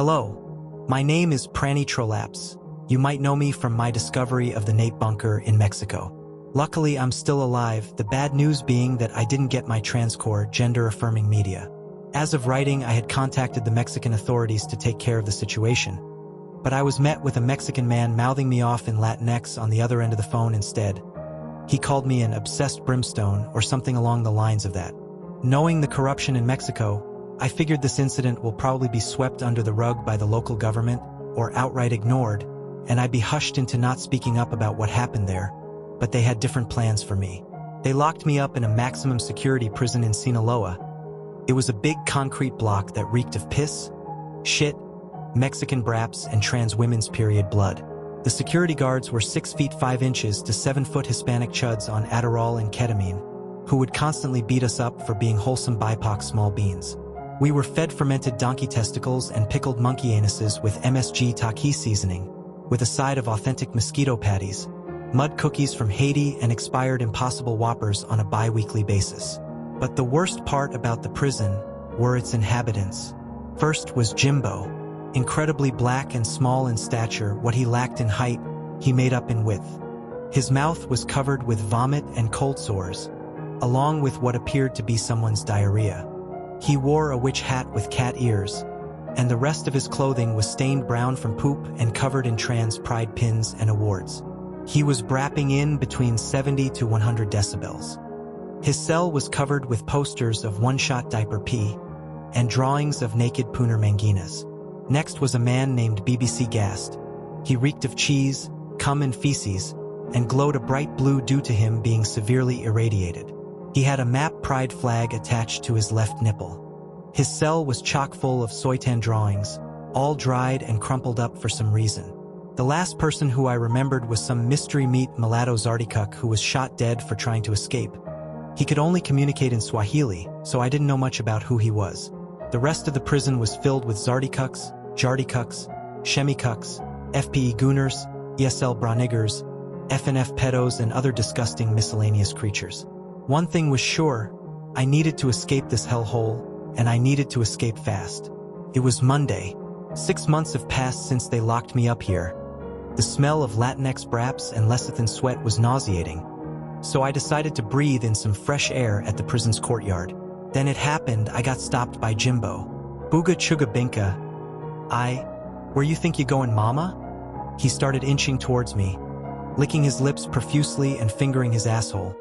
Hello, my name is Pranny Trolaps. You might know me from my discovery of the Nate bunker in Mexico. Luckily, I'm still alive, the bad news being that I didn't get my transcore, gender-affirming media. As of writing, I had contacted the Mexican authorities to take care of the situation. But I was met with a Mexican man mouthing me off in Latinx on the other end of the phone instead. He called me an obsessed brimstone or something along the lines of that. Knowing the corruption in Mexico, I figured this incident will probably be swept under the rug by the local government or outright ignored, and I'd be hushed into not speaking up about what happened there. But they had different plans for me. They locked me up in a maximum security prison in Sinaloa. It was a big concrete block that reeked of piss, shit, Mexican braps, and trans women's period blood. The security guards were 6 feet 5 inches to 7 foot Hispanic chuds on Adderall and ketamine, who would constantly beat us up for being wholesome BIPOC small beans. We were fed fermented donkey testicles and pickled monkey anuses with MSG Taki seasoning, with a side of authentic mosquito patties, mud cookies from Haiti, and expired Impossible Whoppers on a bi-weekly basis. But the worst part about the prison were its inhabitants. First was Jimbo. Incredibly black and small in stature, what he lacked in height, he made up in width. His mouth was covered with vomit and cold sores, along with what appeared to be someone's diarrhea. He wore a witch hat with cat ears, and the rest of his clothing was stained brown from poop and covered in trans pride pins and awards. He was brapping in between 70 to 100 decibels. His cell was covered with posters of one-shot diaper pee and drawings of naked pooner manginas. Next was a man named BBC Gast. He reeked of cheese, cum and feces, and glowed a bright blue due to him being severely irradiated. He had a MAP pride flag attached to his left nipple. His cell was chock full of soytan drawings, all dried and crumpled up for some reason. The last person who I remembered was some mystery meat mulatto Zardikuk who was shot dead for trying to escape. He could only communicate in Swahili, so I didn't know much about who he was. The rest of the prison was filled with Zardikuks, Jardikuks, Shemikuks, FPE Gooners, ESL Braniggers, FNF pedos, and other disgusting miscellaneous creatures. One thing was sure, I needed to escape this hellhole, and I needed to escape fast. It was Monday. 6 months have passed since they locked me up here. The smell of Latinx braps and lecithin sweat was nauseating, so I decided to breathe in some fresh air at the prison's courtyard. Then it happened, I got stopped by Jimbo. Booga chuga binka. Where you think you going, mama? He started inching towards me, licking his lips profusely and fingering his asshole,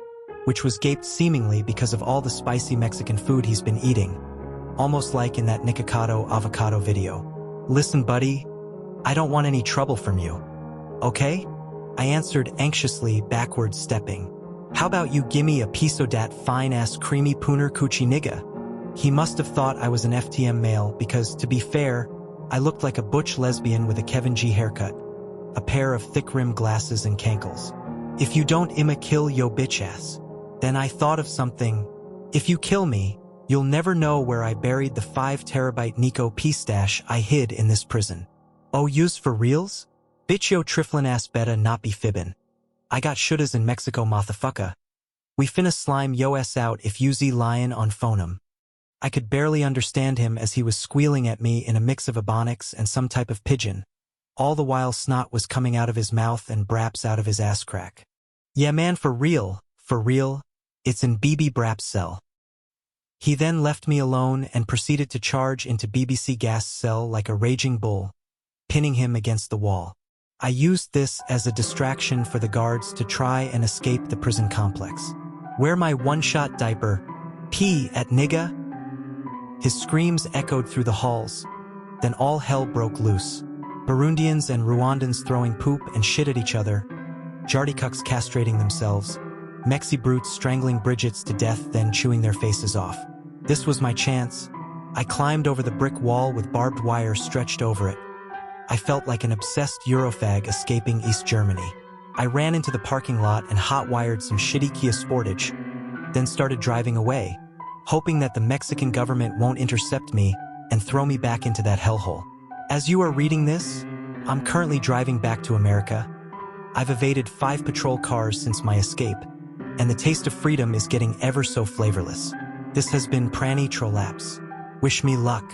which was gaped seemingly because of all the spicy Mexican food he's been eating, almost like in that Nikocado avocado video. Listen, buddy, I don't want any trouble from you. Okay? I answered anxiously, backwards stepping. How about you gimme a piece of dat fine-ass creamy pooner coochie nigga? He must have thought I was an FTM male because, to be fair, I looked like a butch lesbian with a Kevin G haircut, a pair of thick-rimmed glasses and cankles. If you don't I'ma kill yo bitch ass. Then I thought of something. If you kill me, you'll never know where I buried the 5 terabyte Nico P stash I hid in this prison. Oh, use for reals? Bitch yo triflin ass betta not be fibbin'. I got shouldas in Mexico, motherfucker. We finna slime yo ass out if you z lyin' on phonem. I could barely understand him as he was squealing at me in a mix of Ebonics and some type of pidgin. All the while snot was coming out of his mouth and braps out of his ass crack. Yeah man, for real, it's in BB Brap's cell. He then left me alone and proceeded to charge into BBC Gast's cell like a raging bull, pinning him against the wall. I used this as a distraction for the guards to try and escape the prison complex. Wear my one-shot diaper. Pee at nigga? His screams echoed through the halls. Then all hell broke loose. Burundians and Rwandans throwing poop and shit at each other. Jardikuks castrating themselves. Mexi brutes strangling Bridgets to death then chewing their faces off. This was my chance. I climbed over the brick wall with barbed wire stretched over it. I felt like an obsessed Eurofag escaping East Germany. I ran into the parking lot and hot-wired some shitty Kia Sportage, then started driving away, hoping that the Mexican government won't intercept me and throw me back into that hellhole. As you are reading this, I'm currently driving back to America. I've evaded 5 patrol cars since my escape, and the taste of freedom is getting ever so flavorless. This has been Pranny Trolaps. Wish me luck.